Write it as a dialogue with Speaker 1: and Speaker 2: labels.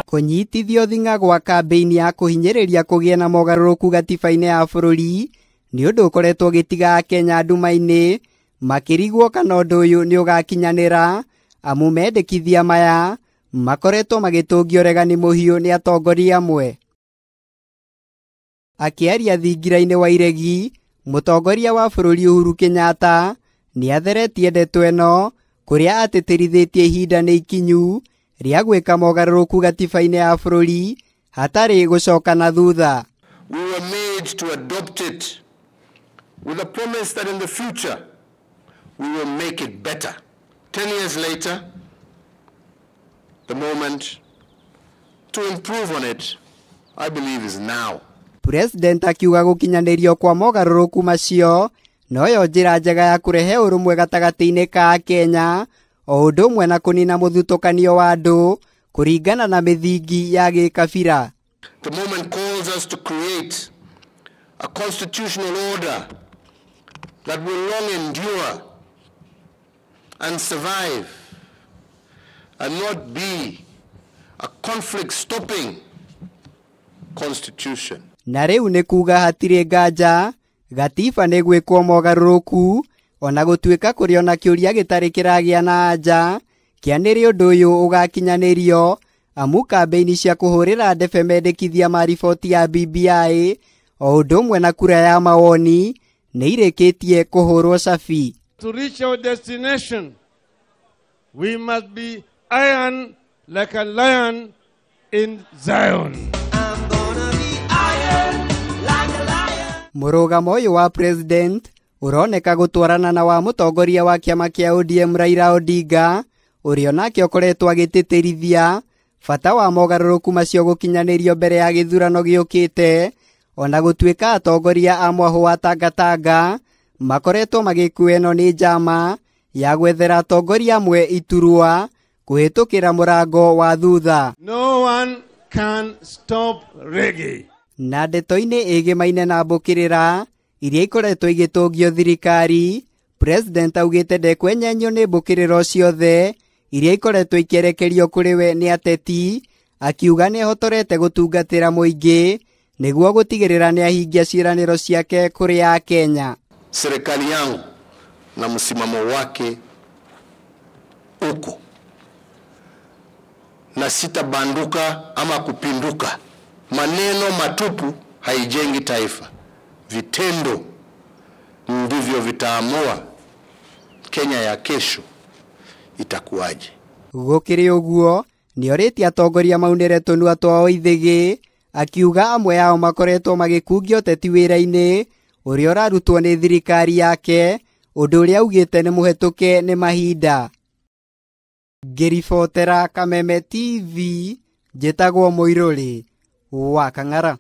Speaker 1: Kunyitithio thinga gwa kambeini ya kuhinyiriria kugie na mogaruruku gatiba-ini ya bururi ni undu ukoretwo gitiga Kenya nduma-ini makirigwo kana undu uyu ni ugakinyanira amu mendekithia maya makoretwo magitungio regani muhiu ni atongoria amwe. Akiaria thingira-ini wa iregi, mutongoria wa bururi Uhuru Kenyatta ni atheretie ndeto eno kuria atitirithitie ihinda ni ikinyu ria gwika mogaruruku gatiba-ini ya bururi hatari gucoka na thutha.
Speaker 2: We were made to adopt it with a promise that in the future we will make it better. 10 years later, the moment to improve on it, I believe, is now.
Speaker 1: President akiuga gukinyanirio kwa mogaruruku macio noyo njira njega ya kurehe urumwe gatagati-ini ka Kenya o undu umwe na kunina muthutukanio wa andu kuringana na mithingi ya gikabira.
Speaker 2: The moment calls us to create a constitutional order that will long endure and survive and not be a conflict-stopping constitution.
Speaker 1: Na riu ni kuga hatire nganja gatiba ni gwikwo mogaruruku ona gutuika kuri ona kiuria gitari kiragia na anja kianiri undu uyu ugakinyanirio amu kambeini cia kuhurira ndebe mendekithia ma riboti ya BBI o undu umwe na kura ya mawoni ni irikitie kuhurwo cabi.
Speaker 3: To reach our destination, we must be iron like a lion in Zion.
Speaker 4: I'm gonna be iron like a lion.
Speaker 1: Murugamo uyu wa president uroneka gutwarana na wa mutongoria wa kiama kia ODM Raila Odinga urio nake ukoretwo agititirithia bata wa mogaruruku macio gukinyanirio mbere ya githurano giukite ona gutuika atongoria a mwahu wa Tangatanga makoretwo magikueno ni njama ya gwethera atongoria amwe iturua kuhitukira murango wa thutha.
Speaker 3: No one can stop reggae.
Speaker 1: Na ndeto-ini igimaine na mbukirira iria ikoretwo igitungio thirikari, president augite ndekwenyenyo ni mbukiriro ciothe iria ikoretwo ikierekerio kuri we ni ateti, akiuga ni hotorete gutungatira muingi niguo gutigirira ni ahingia ciiraniro ciake kuri ya Kenya.
Speaker 2: Serikali yangu na msimamo wake uko na sitabanduka ama kupinduka. Maneno matupu haijengi taifa, vitendo ndivyo vitaamua Kenya ya kesho itakuwaje.
Speaker 1: Gukiri uguo ni oriti atongoria maunire tunua twao ithigi, akiuga amwe yao makoretwo magikungio teti wira-ini uria urarutwo ni thirikari yake, undu uria augite ni muhetuke ni mahinda. Ngiribotera Kameme TV, njitagwo Muiruri wa Kang'ara.